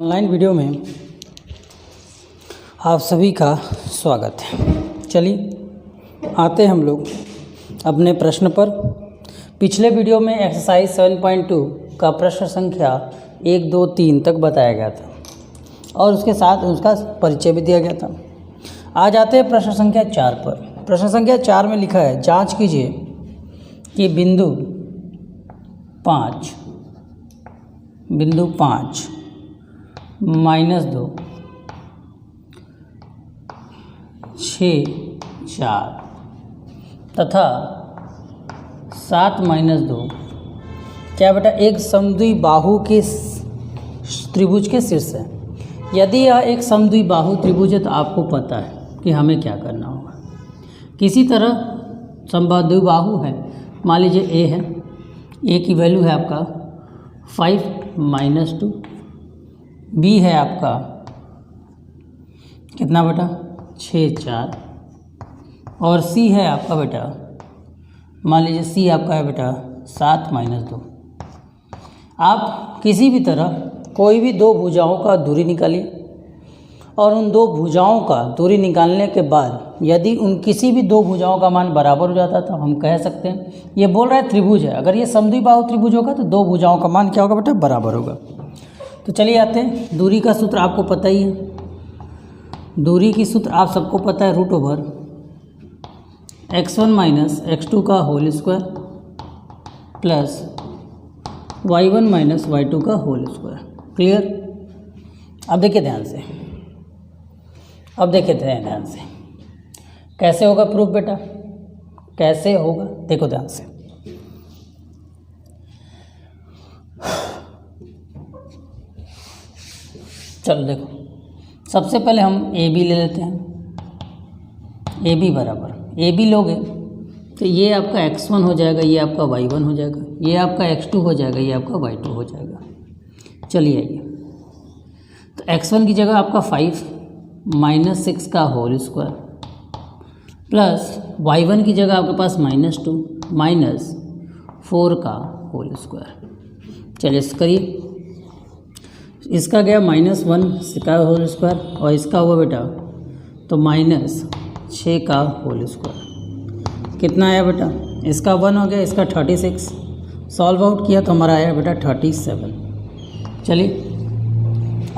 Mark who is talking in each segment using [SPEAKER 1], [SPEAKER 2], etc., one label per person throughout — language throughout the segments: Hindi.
[SPEAKER 1] ऑनलाइन वीडियो में आप सभी का स्वागत है। चलिए आते हैं हम लोग अपने प्रश्न पर। पिछले वीडियो में एक्सरसाइज 7.2 का प्रश्न संख्या 1, 2, 3 तक बताया गया था और उसके साथ उसका परिचय भी दिया गया था। आज आते हैं प्रश्न संख्या 4 पर। प्रश्न संख्या 4 में लिखा है, जांच कीजिए कि बिंदु 5 -2 6 4 तथा 7 -2 क्या बेटा एक समद्विबाहु के त्रिभुज के शीर्ष है। यदि यह एक समद्विबाहु त्रिभुज है तो आपको पता है कि हमें क्या करना होगा। किसी तरह समद्विबाहु है, मान लीजिए ए है, ए की वैल्यू है आपका 5 -2, बी है आपका कितना बेटा 6 4 और सी है आपका बेटा, मान लीजिए सी आपका है बेटा 7 -2। आप किसी भी तरह कोई भी दो भुजाओं का दूरी निकालिए और उन दो भुजाओं का दूरी निकालने के बाद यदि उन किसी भी दो भुजाओं का मान बराबर हो जाता तो हम कह सकते हैं, ये बोल रहा है त्रिभुज है, अगर ये समद्विबाहु त्रिभुज होगा तो दो भुजाओं का मान क्या होगा बेटा बराबर होगा। तो चलिए आते हैं, दूरी का सूत्र आपको पता ही है। दूरी की सूत्र आप सबको पता है, √x1 - x2 का whole square plus y1 - y2 का होल स्क्वायर। क्लियर। अब देखिए ध्यान से, कैसे होगा प्रूफ बेटा, कैसे होगा देखो ध्यान से। चलो देखो, सबसे पहले हम ए बी ले लेते हैं। ए बी बराबर, ए बी लोगे तो ये आपका x1 हो जाएगा, ये आपका y1 हो जाएगा, ये आपका x2 हो जाएगा, ये आपका y2 हो जाएगा। चलिए आइए, तो x1 की जगह आपका 5 -6 का होल स्क्वायर प्लस y1 की जगह आपके पास -2 -4 का होल स्क्वायर। चलिए इस करिए, इसका गया -1 का होल स्क्वायर और इसका हुआ बेटा तो -6 का होल स्क्वायर। कितना आया बेटा, इसका 1 हो गया, इसका 36, सॉल्व आउट किया तो हमारा आया बेटा 37। चलिए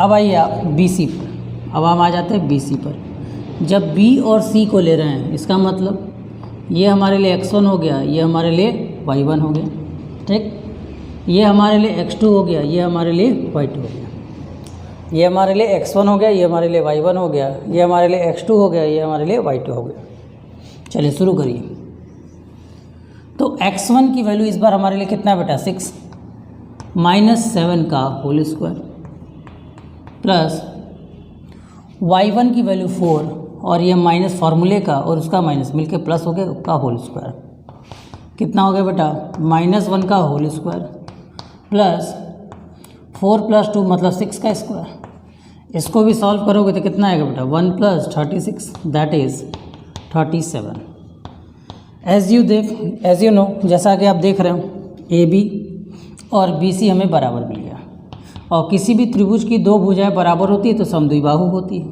[SPEAKER 1] अब आइए आप बी सी पर। अब हम आ जाते हैं बी सी पर। जब बी और सी को ले रहे हैं, इसका मतलब ये हमारे लिए x1 हो गया, ये हमारे लिए y1 हो गया, ठीक। ये हमारे लिए x2 हो गया, ये हमारे लिए y2 हो गया। ये हमारे लिए x1 हो गया, ये हमारे लिए y1 हो गया, ये हमारे लिए x2 हो गया, ये हमारे लिए y2 हो गया। चलिए शुरू करिए। तो x1 की वैल्यू इस बार हमारे लिए कितना है बेटा 6 -7 का होल स्क्वायर प्लस y1 की वैल्यू 4 और ये माइनस फार्मूले का और उसका माइनस मिलके प्लस हो गया का होल स्क्वायर। कितना हो गया बेटा -1 का होल स्क्वायर प्लस 4 + 2 मतलब 6 का स्क्वायर। इसको भी सॉल्व करोगे तो कितना आएगा बेटा 1 + 36 that is 37। As you know, जैसा कि आप देख रहे हो ए बी और बी सी हमें बराबर मिल गया और किसी भी त्रिभुज की दो भुजाएं बराबर होती है तो समद्विबाहु होती है।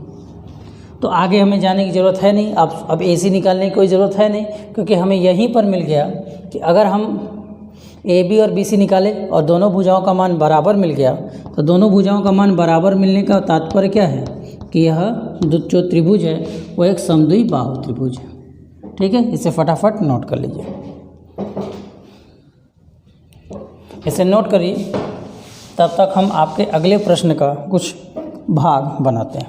[SPEAKER 1] तो आगे हमें जाने की ज़रूरत है नहीं, अब ए सी निकालने की कोई ज़रूरत है नहीं, क्योंकि हमें यहीं पर मिल गया कि अगर हम ए बी और बी सी निकाले और दोनों भुजाओं का मान बराबर मिल गया तो दोनों भुजाओं का मान बराबर मिलने का तात्पर्य क्या है कि यह जो त्रिभुज है वो एक समद्विबाहु त्रिभुज है। ठीक है, इसे फटाफट नोट कर लीजिए, इसे नोट करिए, तब तक हम आपके अगले प्रश्न का कुछ भाग बनाते हैं।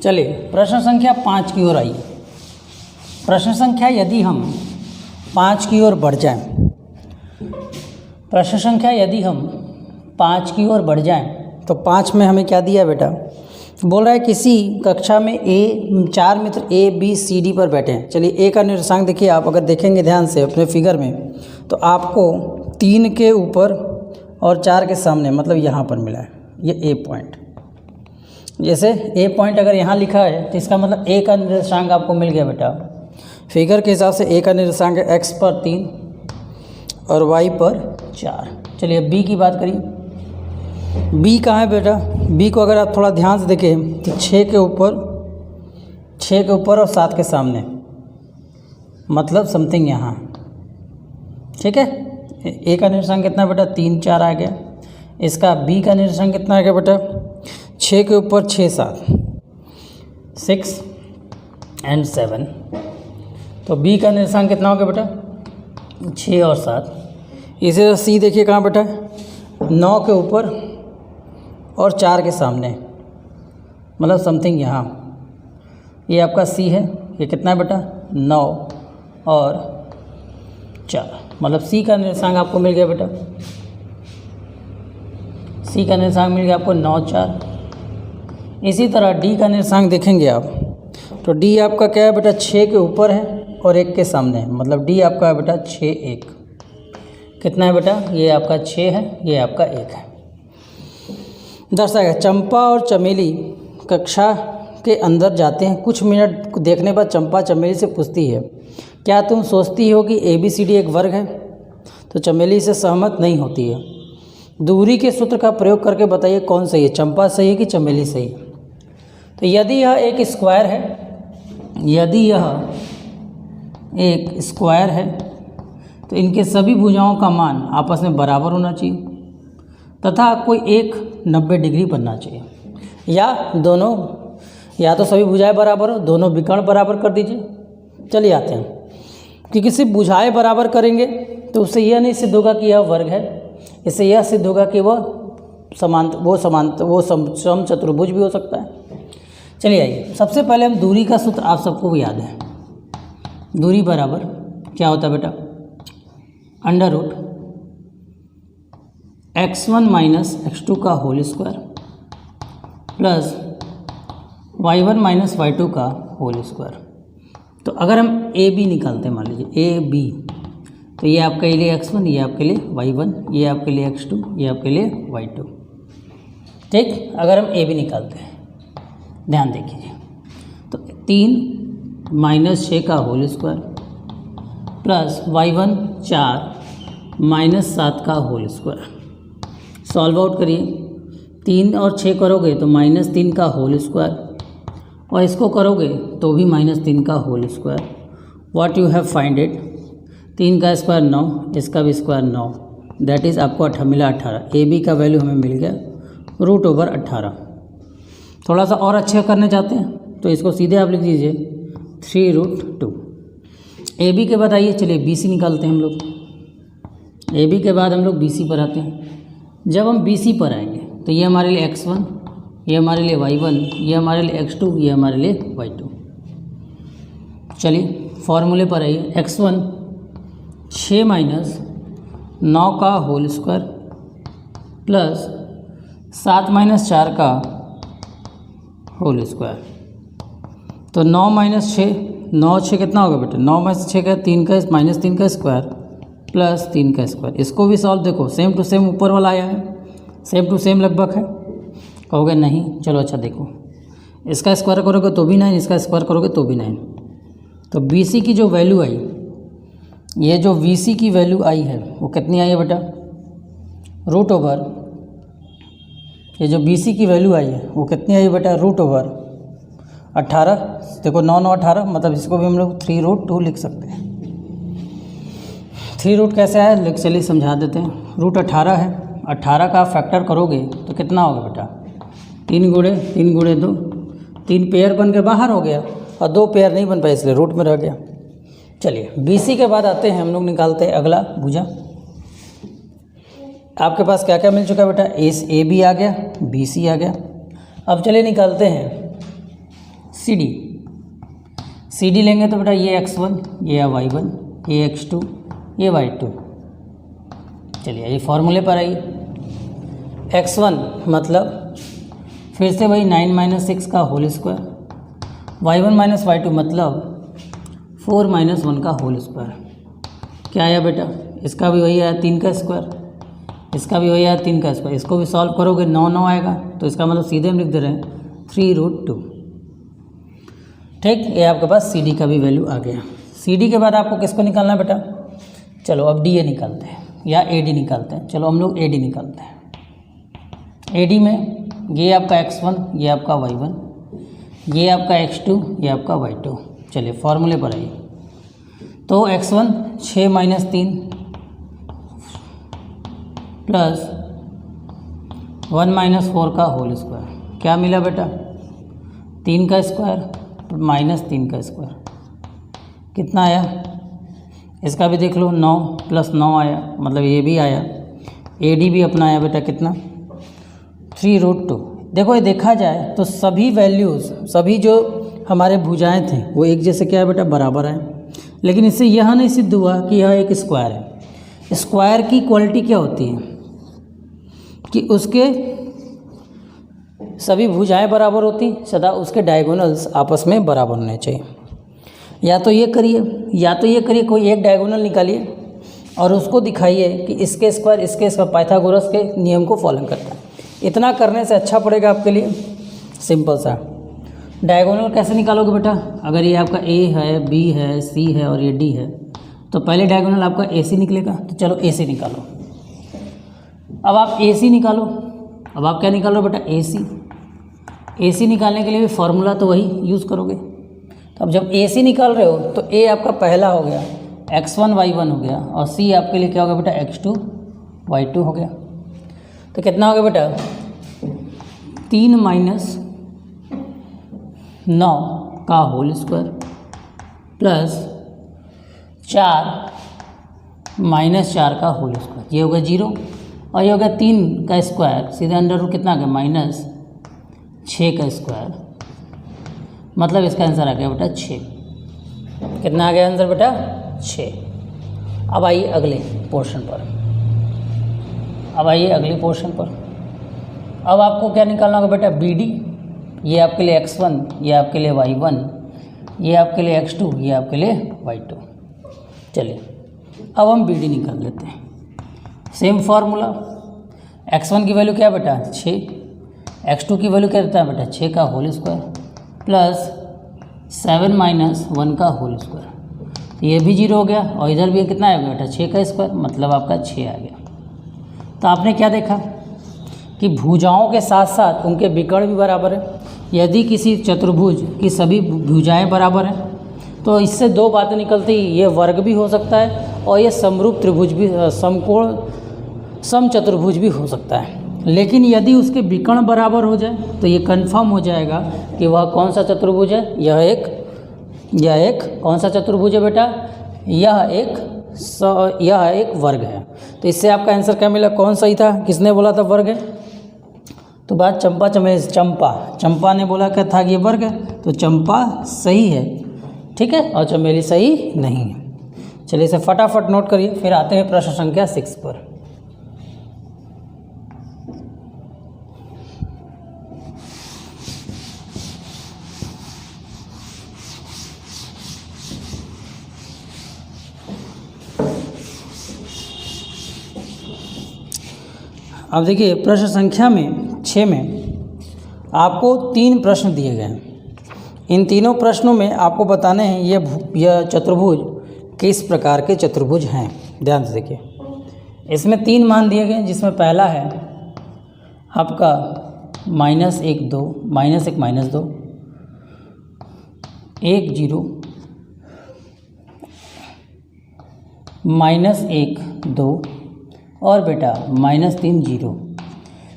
[SPEAKER 1] चलिए प्रश्न संख्या 5 की ओर आइए। प्रश्न संख्या यदि हम 5 की ओर बढ़ जाएं, प्रश्न संख्या यदि हम 5 की ओर बढ़ जाएं
[SPEAKER 2] तो 5 में हमें क्या दिया बेटा, बोल रहा है किसी कक्षा में चार मित्र ए बी सी डी पर बैठे हैं। चलिए ए का निर्देशांक देखिए, आप अगर देखेंगे ध्यान से अपने फिगर में तो आपको 3 के ऊपर और 4 के सामने मतलब यहाँ पर मिला है ये ए पॉइंट। जैसे ए पॉइंट अगर यहाँ लिखा है तो इसका मतलब ए का निर्देशांक आपको मिल गया बेटा। फिगर के हिसाब से ए का निर्देशांक है एक्स पर 3 और वाई पर 4। चलिए बी की बात करिए, बी कहाँ है बेटा। बी को अगर आप थोड़ा ध्यान से देखें तो 6 के ऊपर और 7 के सामने मतलब समथिंग यहाँ, ठीक है। ए का निर्देशांक कितना बेटा 3 4 आ गया। इसका बी का निर्देशांक कितना आ गया बेटा 6 के ऊपर 6 7 6 एंड 7। तो बी का निर्देशांक कितना हो गया बेटा 6 और 7। इसी तरह सी देखिए कहाँ बेटा 9 के ऊपर और 4 के सामने मतलब समथिंग यहाँ, ये आपका सी है। ये कितना है बेटा 9 और 4 मतलब सी का निर्देशांक आपको मिल गया बेटा। सी का निर्देशांक मिल गया आपको 9 4। इसी तरह डी का निर्देशांक देखेंगे आप तो डी आपका क्या है बेटा 6 के ऊपर है और 1 के सामने मतलब डी आपका है बेटा 6 1। कितना है बेटा ये आपका 6 है, ये आपका 1 है। दर्शाएगा चंपा और चमेली कक्षा के अंदर जाते हैं। कुछ मिनट देखने बाद चंपा चमेली से पूछती है क्या तुम सोचती हो कि ABCD एक वर्ग है। तो चमेली से सहमत नहीं होती है। दूरी के सूत्र का प्रयोग करके बताइए कौन सही है, चंपा सही है कि चमेली सही है। तो यदि यह एक स्क्वायर है, यदि यह एक स्क्वायर है तो इनके सभी भुजाओं का मान आपस में बराबर होना चाहिए तथा कोई एक 90 डिग्री बनना चाहिए, या दोनों, या तो सभी भुजाएं बराबर हो, दोनों विकर्ण बराबर कर दीजिए। चलिए आते हैं, क्योंकि सिर्फ भुजाएं बराबर करेंगे तो उससे यह नहीं सिद्ध होगा कि यह वर्ग है, इससे यह सिद्ध होगा कि वो समचतुर्भुज भी हो सकता है। चलिए आइए, सबसे पहले हम दूरी का सूत्र आप सबको भी याद है। दूरी बराबर क्या होता है बेटा under root x1 minus x2 का whole square plus y1 minus y2 का होल स्क्वायर। तो अगर हम ए बी निकालते हैं, मान लीजिए ए बी, तो ये आपके लिए x1, ये आपके लिए y1, ये आपके लिए x2, ये आपके लिए y2, ठीक। अगर हम ए बी निकालते हैं ध्यान देखिए तो 3 माइनस 6 का whole square plus y1 4 minus 7 का होल स्क्वायर। सॉल्व आउट करिए, 3 और 6 करोगे तो -3 का होल स्क्वायर और इसको करोगे तो भी -3 का whole square. What you have find it, 3 का स्क्वायर 9, इसका भी स्क्वायर 9, दैट इज़ आपको मिला 18। ए बी का वैल्यू हमें मिल गया √18। थोड़ा सा और अच्छे करने चाहते हैं तो इसको सीधे आप लिख दीजिए 3√2। ए बी के बाद आइए चलिए बी सी निकालते हैं हम लोग। ए बी के बाद हम लोग बी सी पर आते हैं। जब हम बी सी पर आएंगे तो ये हमारे लिए x1, ये हमारे लिए y1, ये हमारे लिए x2, ये हमारे लिए y2। चलिए फॉर्मूले पर आइए, x1 6 माइनस 9 का होल स्क्वायर प्लस 7 माइनस 4 का होल स्क्वायर। तो 9 माइनस 6, 9 6 कितना होगा बेटा 9 माइनस 6 का 3 का -3 का स्क्वायर प्लस 3 का स्क्वायर। इसको भी सॉल्व देखो, सेम टू सेम ऊपर वाला आया है, सेम टू सेम लगभग है। कहोगे नहीं, चलो अच्छा देखो, इसका स्क्वायर करोगे तो भी 9, इसका स्क्वायर करोगे तो भी 9। तो बी सी की जो वैल्यू आई, ये जो वी सी की वैल्यू आई है वो कितनी आई है बेटा √, ये जो बी सी की वैल्यू आई है वो कितनी आई बेटा √18। देखो 9 9 18 मतलब इसको भी हम लोग 3√2 लिख सकते हैं। 3 कैसे आया चलिए समझा देते हैं। √18 है, 18 का फैक्टर करोगे तो कितना होगा बेटा 3 गुणे 2, 3 पेयर बन के बाहर हो गया और 2 पेयर नहीं बन पाए इसलिए रूट में रह गया। चलिए बी सी के बाद आते हैं हम लोग, निकालते हैं अगला भुजा। आपके पास क्या क्या मिल चुका है बेटा, ए बी आ गया, बी सी आ गया। अब चलिए निकालते हैं सी डी। सी डी लेंगे तो बेटा ये x1, ये y1, ये x2, ये y2। चलिए ये फॉर्मूले पर आइए। x1 मतलब फिर से वही 9 माइनस 6 का whole square, y1 minus y2 मतलब 4 माइनस 1 का होल स्क्वायर। क्या आया बेटा? इसका भी वही आया 3 का स्क्वायर, इसका भी वही आया 3 का स्क्वायर। इसको भी सॉल्व करोगे 9 आएगा, तो इसका मतलब सीधे हम लिख दे रहे हैं 3√2। ठीक, ये आपके पास सी डी का भी वैल्यू आ गया। सी डी के बाद आपको किसको निकालना है बेटा? चलो अब डी ए निकालते हैं या ए डी निकालते हैं। चलो हम लोग ए डी निकालते हैं। ए डी में ये आपका x1, ये आपका y1, ये आपका x2, ये आपका y2। चलिए फॉर्मूले पर आइए। तो x1 6 माइनस 3 प्लस 1 माइनस 4 का होल स्क्वायर। क्या मिला बेटा? 3 का स्क्वायर माइनस 3 का स्क्वायर। कितना आया? इसका भी देख लो, 9 प्लस 9 आया, मतलब ये भी आया। ए डी भी अपना आया बेटा कितना? 3√2। देखो ये देखा जाए तो सभी वैल्यूज़, सभी जो हमारे भुजाएं थे वो एक जैसे क्या है बेटा? बराबर है। लेकिन इससे यह नहीं सिद्ध हुआ कि यह एक स्क्वायर है। स्क्वायर की क्वालिटी क्या होती है कि उसके सभी भुजाएं बराबर होती, सदा उसके डायगोनल्स आपस में बराबर होने चाहिए। या तो ये करिए, कोई एक डायगोनल निकालिए और उसको दिखाइए कि इसके स्क्वायर पाइथागोरस के नियम को फॉलो करता है। इतना करने से अच्छा पड़ेगा आपके लिए। सिंपल सा डायगोनल कैसे निकालोगे बेटा? अगर ये आपका ए है, बी है, सी है और ये डी है, तो पहले डायगोनल आपका ए सी निकलेगा। तो चलो ए सी निकालो। अब आप ए सी निकालो। अब आप क्या निकालो बेटा? ए सी। ए सी निकालने के लिए भी फॉर्मूला तो वही यूज़ करोगे। तो अब जब ए सी निकाल रहे हो तो ए आपका पहला हो गया, x1 y1 हो गया, और सी आपके लिए क्या हो गया बेटा? x2 y2 हो गया। तो कितना हो गया बेटा? 3 माइनस 9 का होल स्क्वायर प्लस 4 माइनस 4 का होल स्क्वायर। ये हो गया 0 और ये हो गया 3 का स्क्वायर, सीधे अंडर रूट कितना आ गया? माइनस 6 का स्क्वायर। मतलब इसका आंसर आ गया बेटा 6। कितना आ गया आंसर बेटा? 6। अब आइए अगले पोर्शन पर। अब आपको क्या निकालना होगा बेटा? B D. ये आपके लिए x1, ये आपके लिए y1, ये आपके लिए x2, ये आपके लिए y2। चलिए अब हम बी डी निकाल लेते हैं। Same formula. x1 की वैल्यू क्या बेटा? 6। x2 की वैल्यू क्या देता है बेटा? 6 का होल स्क्वायर प्लस 7 माइनस 1 का होल स्क्वायर। ये भी 0 हो गया और इधर भी कितना आएगा बेटा? 6 का स्क्वायर, मतलब आपका 6 आ गया। तो आपने क्या देखा कि भुजाओं के साथ साथ उनके विकर्ण भी बराबर है। यदि किसी चतुर्भुज की सभी भुजाएं बराबर हैं तो इससे दो बातें निकलती, ये वर्ग भी हो सकता है और ये समरूप त्रिभुज भी, समकोण समचतुर्भुज भी हो सकता है। लेकिन यदि उसके विकर्ण बराबर हो जाए तो ये कंफर्म हो जाएगा कि वह कौन सा चतुर्भुज है। यह एक कौन सा चतुर्भुज है बेटा? यह एक वर्ग है। तो इससे आपका आंसर क्या मिला? कौन सही था? किसने बोला था वर्ग है? तो बात चंपा ने बोला क्या था? ये वर्ग है। तो चंपा सही है, ठीक है, और चमेली सही नहीं है। चलिए इसे फटाफट नोट करिए, फिर आते हैं प्रश्न संख्या 6 पर। अब देखिए प्रश्न संख्या 6 में आपको 3 प्रश्न दिए गए हैं। इन तीनों प्रश्नों में आपको बताने हैं यह चतुर्भुज किस प्रकार के चतुर्भुज हैं। ध्यान से देखिए, इसमें 3 मान दिए गए, जिसमें पहला है आपका -1 2, -1 -2, 1 0, -1 2 और बेटा -3 0।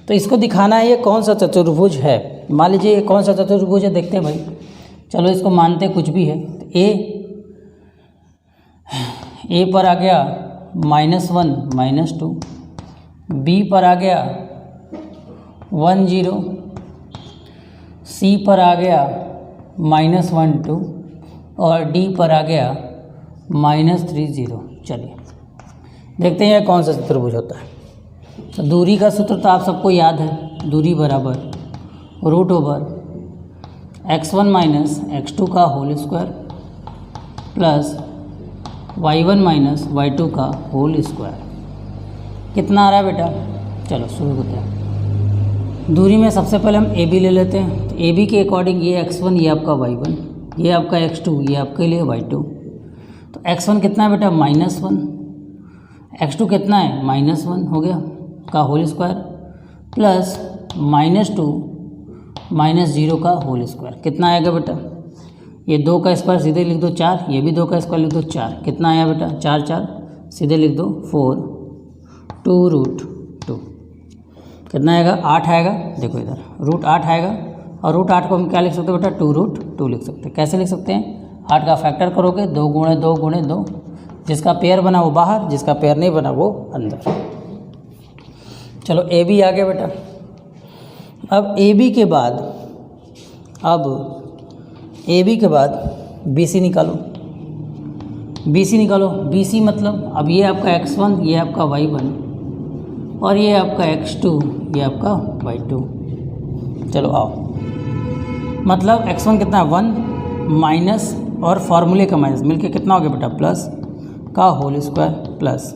[SPEAKER 2] तो इसको दिखाना है ये कौन सा चतुर्भुज है। मान लीजिए ये कौन सा चतुर्भुज है, देखते हैं भाई। चलो इसको मानते कुछ भी है। तो ए पर आ गया -1 -2, बी पर आ गया 1 0, सी पर आ गया -1 2 और डी पर आ गया -3 0। चलिए देखते हैं कौन सा चतुर्भुज होता है।
[SPEAKER 1] तो दूरी का सूत्र तो आप सबको याद है, दूरी बराबर root over x1 minus x2 का whole square plus y1 minus y2 का होल स्क्वायर। कितना आ रहा है बेटा? चलो शुरू करते हैं। दूरी में सबसे पहले हम ए बी ले लेते हैं। तो ए बी के अकॉर्डिंग ये x1, ये आपका y1, ये आपका x2, ये आपके लिए y2। तो x1 कितना है बेटा? -1। x2 कितना है? -1 हो गया का होल स्क्वायर प्लस -2 -0 का होल स्क्वायर। कितना आएगा बेटा? ये 2 का स्क्वायर सीधे लिख दो 4, ये भी 2 का स्क्वायर लिख दो 4। कितना आया बेटा? 4 4 सीधे लिख दो 4 2√2। कितना आएगा? 8 आएगा। देखो इधर √8 आएगा और √8 को हम क्या लिख सकते हैं बेटा? 2√2 लिख सकते हैं। कैसे लिख सकते हैं? 8 का फैक्टर करोगे 2 × 2 × 2, जिसका पेयर बना वो बाहर, जिसका पेयर नहीं बना वो अंदर। चलो ए बी आ गया बेटा। अब ए बी के बाद बी सी निकालो। बी सी निकालो। बी सी मतलब अब ये आपका x1, ये आपका y1 और ये आपका x2, ये आपका y2। चलो आओ, मतलब x1 कितना है? 1 माइनस और फार्मूले का माइनस मिलके कितना हो गया बेटा? प्लस का होल स्क्वायर प्लस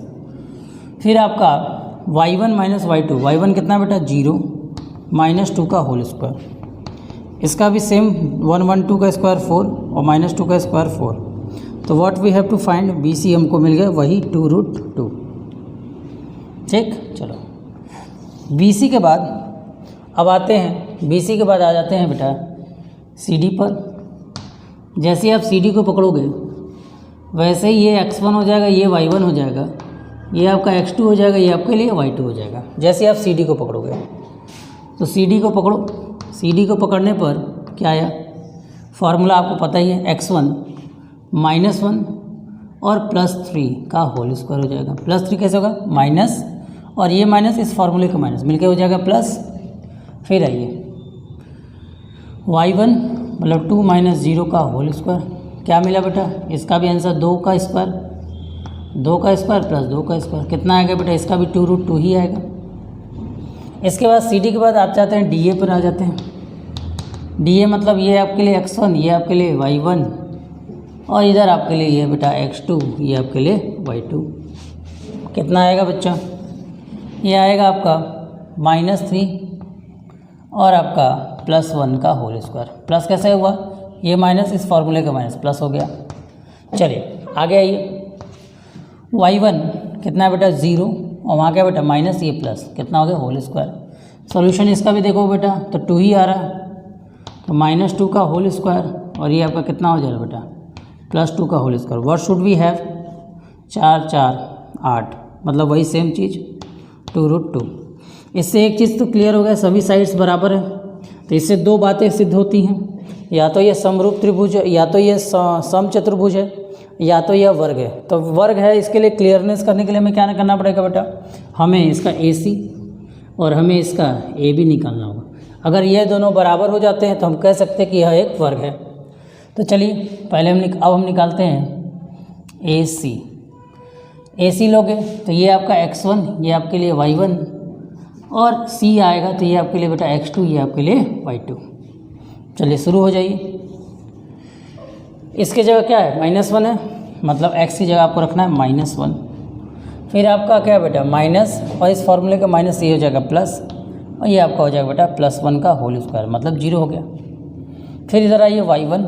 [SPEAKER 1] फिर आपका y1 माइनस y2। y1 कितना बेटा? 0 -2 का होल स्क्वायर। इसका भी सेम 1 1 2 का स्क्वायर 4 और -2 का स्क्वायर 4। तो what we have to find? B C हमको मिल गया वही 2√2। ठीक, चलो बी सी के बाद अब आते हैं, बी सी के बाद आ जाते हैं बेटा सी डी पर। जैसे आप सी डी को पकड़ोगे वैसे ही ये x1 हो जाएगा, ये y1 हो जाएगा, ये आपका x2 हो जाएगा, ये आपके लिए y2 हो जाएगा। जैसे आप सी डी को पकड़ोगे तो सी डी को पकड़ो। सी डी को पकड़ने पर क्या आया? फार्मूला आपको पता ही है, x1 -1 और +3 का होल स्क्वायर हो जाएगा। +3 कैसे होगा? माइनस और ये माइनस इस फार्मूले का माइनस मिलके हो जाएगा प्लस। फिर आइए y1 मतलब 2 - 0 का होल स्क्वायर। क्या मिला बेटा? इसका भी आंसर 2 का स्क्वायर प्लस 2 का स्क्वायर। कितना आएगा बेटा? इसका भी 2√2 ही आएगा। इसके बाद सी डी के बाद आप चाहते हैं डी ए पर आ जाते हैं। डी ए मतलब ये आपके लिए x1, ये आपके लिए y1 और इधर आपके लिए ये बेटा x2, ये आपके लिए y2। कितना आएगा बच्चा? ये आएगा आपका -3 और आपका +1 का होल स्क्वायर। प्लस कैसे हुआ? ये माइनस इस फार्मूले का माइनस प्लस हो गया। चलिए आगे आइए। y1 कितना है बेटा? 0 और वहाँ क्या बेटा? माइनस ये प्लस। कितना हो गया? Whole square. सॉल्यूशन इसका भी देखो बेटा तो 2 ही आ रहा है, तो -2 का होल स्क्वायर और ये आपका कितना हो जाएगा बेटा? +2 का whole square. What should we have? 4 4 8 मतलब वही सेम चीज़ 2√2। इससे एक चीज़ तो क्लियर हो गया, सभी साइड्स बराबर है। तो इससे 2 बातें सिद्ध होती हैं, या तो ये समरूप त्रिभुज है, या तो ये समचतुर्भुज है, या तो यह वर्ग है। तो वर्ग है, इसके लिए क्लियरनेस करने के लिए हमें क्या करना पड़ेगा बेटा? हमें इसका AC और हमें इसका AB निकालना होगा। अगर ये दोनों बराबर हो जाते हैं तो हम कह सकते हैं कि यह एक वर्ग है। तो चलिए पहले अब हम निकालते हैं AC लोगे तो ये आपका x1, ये आपके लिए y1 और C आएगा तो ये आपके लिए बेटा x2, ये आपके लिए y2। चलिए शुरू हो जाइए। इसके जगह क्या है? -1 है, मतलब x की जगह आपको रखना है -1। फिर आपका क्या है बेटा? माइनस और इस फार्मूले का माइनस ये हो जाएगा प्लस और ये आपका हो जाएगा बेटा +1 का होल स्क्वायर, मतलब 0 हो गया। फिर इधर आइए y1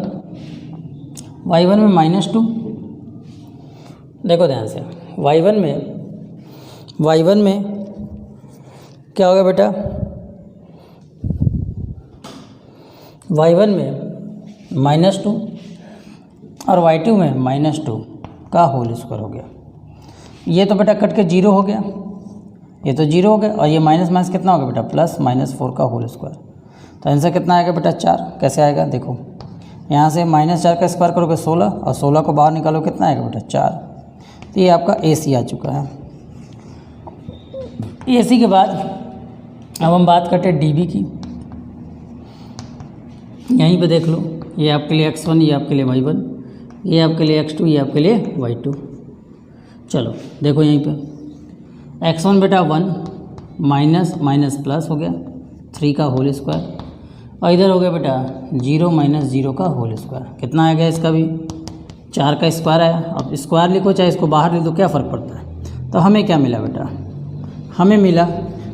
[SPEAKER 1] में -2। देखो ध्यान से, y1 में क्या होगा बेटा? y1 में -2 और y2 में -2 का होल स्क्वायर हो गया। ये तो बेटा कट के 0 हो गया, ये तो 0 हो गया और ये माइनस माइनस कितना हो गया बेटा? +-4 का होल स्क्वायर। तो आंसर कितना आएगा बेटा? 4। कैसे आएगा? देखो यहाँ से -4 का स्क्वायर करोगे 16 और 16 को बाहर निकालो कितना आएगा बेटा? 4। तो ये आपका AC आ चुका है। AC के बाद अब हम बात करते हैं DB की। यहीं पे देख लो, ये आपके लिए x1, ये आपके लिए y1, ये आपके लिए x2, ये आपके लिए y2। चलो देखो यहीं पे x1 बेटा 1,
[SPEAKER 2] माइनस माइनस प्लस हो गया 3 का होल स्क्वायर, और इधर हो गया बेटा 0 माइनस 0 का होल स्क्वायर। कितना आ गया इसका भी 4 का स्क्वायर आया। अब स्क्वायर लिखो चाहे इसको बाहर लिख दो, क्या फ़र्क पड़ता है। तो हमें क्या मिला बेटा, हमें मिला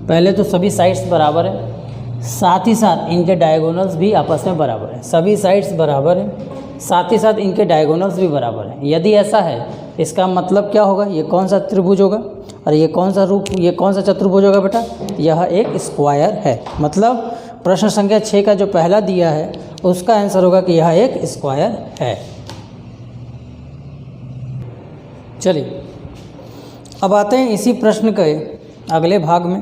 [SPEAKER 2] पहले तो सभी साइड्स बराबर है, साथ ही साथ इनके डायगोनल्स भी आपस में बराबर है। सभी साइड्स बराबर है, साथ ही साथ इनके डायगोनल्स भी बराबर हैं। यदि ऐसा है इसका मतलब क्या होगा, ये कौन सा त्रिभुज होगा और ये कौन सा चतुर्भुज होगा बेटा, यह एक स्क्वायर है। मतलब प्रश्न संख्या 6 का जो पहला दिया है उसका आंसर होगा कि यह एक स्क्वायर है। चलिए अब आते हैं इसी प्रश्न के अगले भाग में।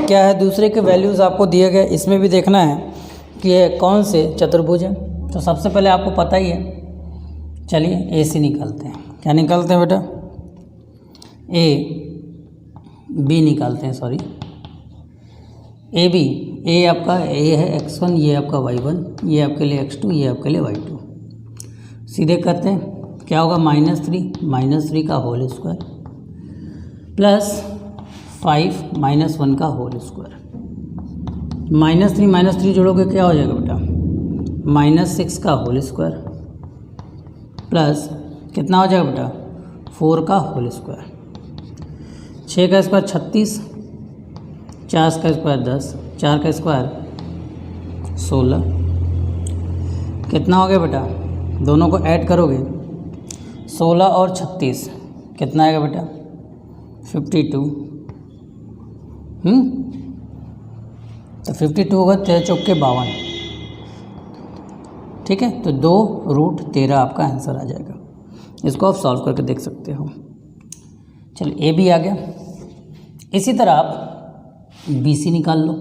[SPEAKER 2] क्या है, दूसरे के वैल्यूज़ आपको दिए गए, इसमें भी देखना है कि ये कौन से चतुर्भुज हैं। तो सबसे पहले आपको पता ही है, चलिए ए से निकालते हैं। क्या निकालते हैं बेटा, बी निकालते हैं, सॉरी ए बी। ए आपका ए है x1, ये आपका y1, ये आपके लिए x2, ये आपके लिए y2। सीधे करते हैं, क्या होगा -3 का होल स्क्वायर प्लस 5 -1 का होल स्क्वायर। -3 जोड़ोगे क्या हो जाएगा बेटा, -6 का होल स्क्वायर प्लस कितना हो जाएगा बेटा 4 का होल स्क्वायर। 6 का स्क्वायर 36, 4 का स्क्वायर 10, 4 का स्क्वायर 16। कितना हो गया बेटा, दोनों को ऐड करोगे 16 और 36 कितना आएगा बेटा 52। तो 52 होगा 13 चौके 52, ठीक है। तो 2√13 आपका आंसर आ जाएगा। इसको आप सॉल्व करके देख सकते हो। चलिए ए भी आ गया। इसी तरह आप बी सी निकाल लो।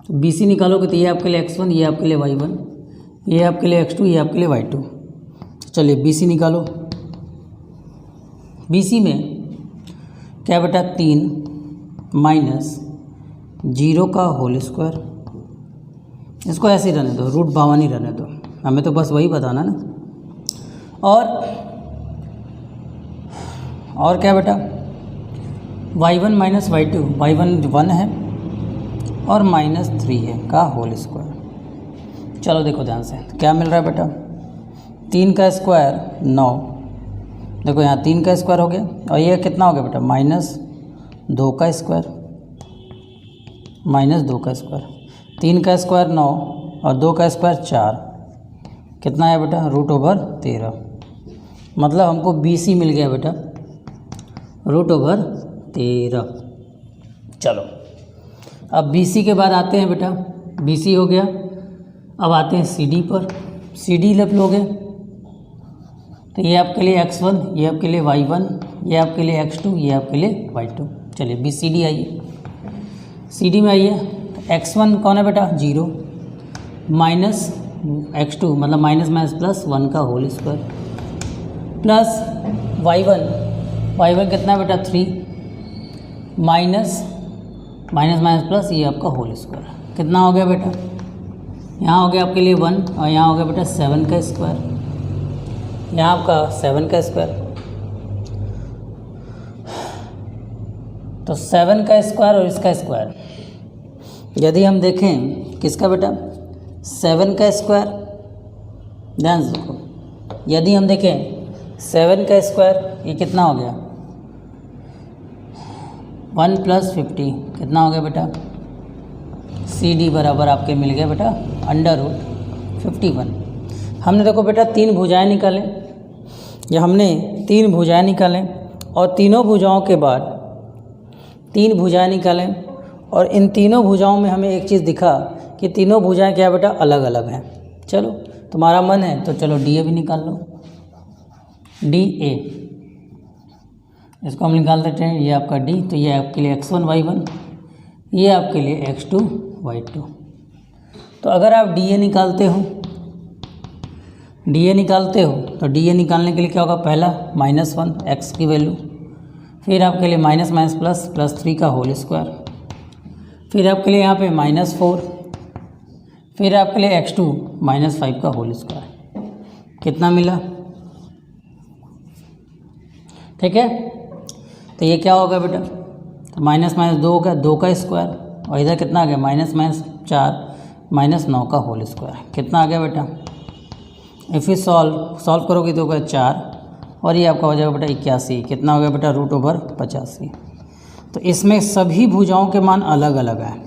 [SPEAKER 2] तो बी सी निकालोगे तो ये आपके लिए x1, ये आपके लिए y1, ये आपके लिए x2, ये आपके लिए y2। चलिए बी सी निकालो। बी सी में क्या बेटा 3 -0 का होल स्क्वायर। इसको ऐसे ही रहने दो, √52 ही रहने दो, हमें तो बस वही बताना ना। और क्या बेटा y1 - y2, y1 1 है और -3 है का होल स्क्वायर। चलो देखो ध्यान से, क्या मिल रहा है बेटा 3 का स्क्वायर 9। देखो यहाँ 3 का स्क्वायर हो गया और ये कितना हो गया बेटा -2 का स्क्वायर, -2 का स्क्वायर। 3 का स्क्वायर 9 और 2 का स्क्वायर 4, कितना है बेटा √13। मतलब हमको बी सी मिल गया बेटा √13। चलो अब बी सी के बाद आते हैं बेटा, बी सी हो गया। अब आते हैं सी डी पर। सी डी लप लोगे तो ये आपके लिए x1, ये आपके लिए y1, ये आपके लिए x2, ये आपके लिए y2। चलिए बी सी डी आइए। सी डी में आइए, x1 कौन है बेटा 0, -x2 मतलब -+1 का होल स्क्वायर प्लस y1 कितना है बेटा 3 माइनस ये आपका होल स्क्वायर। कितना हो गया बेटा, यहाँ हो गया आपके लिए 1 और यहाँ हो गया बेटा 7 का स्क्वायर, यहाँ आपका 7 का स्क्वायर। तो 7 का स्क्वायर और इसका स्क्वायर यदि हम देखें, किसका बेटा 7 का स्क्वायर, ध्यान से देखो, यदि हम देखें 7 का स्क्वायर ये कितना हो गया 1 + 50, कितना हो गया बेटा सी डी बराबर आपके मिल गया बेटा √51। हमने देखो बेटा 3 भुजाएं निकालें, या हमने 3 भुजाएं निकालें और तीनों भुजाओं के बाद 3 भुजाएं निकालें और इन तीनों भुजाओं में हमें एक चीज़ दिखा कि तीनों भुजाएं क्या बेटा अलग अलग हैं। चलो तुम्हारा मन है तो चलो डी ए भी निकाल लो, डी ए, इसको हम निकाल देते हैं। ये आपका डी, तो ये आपके लिए x1 y1, ये आपके लिए x2 y2। तो अगर आप डी ए निकालते हो तो डी ए निकालने के लिए क्या होगा, पहला -1 x की वैल्यू, फिर आपके लिए माइनस प्लस 3 का होल स्क्वायर, फिर आपके लिए यहाँ पे -4, फिर आपके लिए x2 -5 का होल स्क्वायर। कितना मिला, ठीक है। तो ये क्या होगा बेटा, माइनस माइनस 2 का 2 का स्क्वायर, और इधर कितना आ गया माइनस माइनस 4 माइनस 9 का होल स्क्वायर, कितना आ गया बेटा। इफ़ यू सॉल्व करोगे तो होगा 4 और ये आपका हो जाएगा बेटा 81, कितना हो गया बेटा √85। तो इसमें सभी भुजाओं के मान अलग अलग हैं,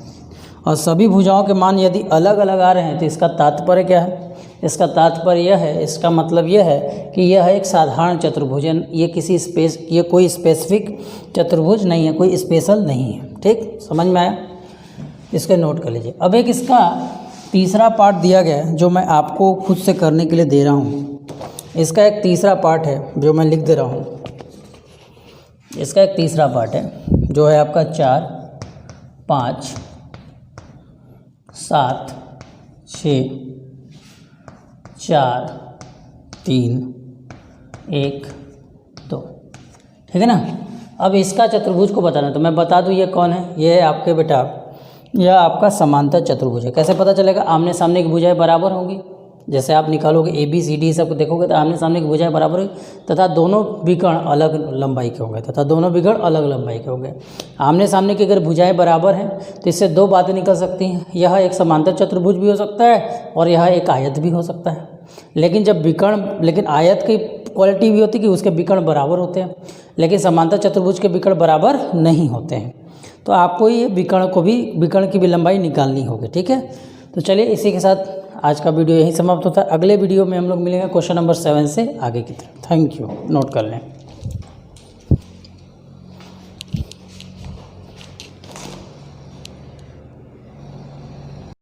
[SPEAKER 2] और सभी भुजाओं के मान यदि अलग अलग आ रहे हैं तो इसका तात्पर्य क्या है, इसका तात्पर्य यह है, इसका मतलब यह है कि यह एक साधारण चतुर्भुज है, ये कोई स्पेसिफिक चतुर्भुज नहीं है, कोई स्पेशल नहीं है। ठीक, समझ में आया, इसके नोट कर लीजिए। अब एक इसका तीसरा पार्ट दिया गया है जो मैं आपको खुद से करने के लिए दे रहा हूँ। इसका एक तीसरा पार्ट है जो मैं लिख दे रहा हूँ। इसका एक तीसरा पार्ट है जो है आपका 4 5 7 6 4 3 1 2, ठीक है ना। अब इसका चतुर्भुज को बताना, तो मैं बता दूं ये कौन है, ये है आपके बेटा, यह आपका समांतर चतुर्भुज है। कैसे पता चलेगा, आमने सामने की भुजाएं बराबर होंगी। जैसे आप निकालोगे ABCD सबको देखोगे तो आमने सामने की भुजाएं बराबर होगी तथा दोनों विकर्ण अलग लंबाई के होंगे, आमने सामने की अगर भुजाएं बराबर हैं तो इससे दो बातें निकल सकती हैं, यह एक समांतर चतुर्भुज भी हो सकता है और यह एक आयत भी हो सकता है। लेकिन आयत की क्वालिटी भी होती है कि उसके विकर्ण बराबर होते हैं, लेकिन समांतर चतुर्भुज के विकर्ण बराबर नहीं होते हैं। तो आपको ये विकर्ण की भी लंबाई निकालनी होगी। ठीक है, तो चलिए इसी के साथ आज का वीडियो यहीं समाप्त होता है। अगले वीडियो में हम लोग मिलेंगे क्वेश्चन नंबर 7 से आगे की तरफ। थैंक यू, नोट कर लें।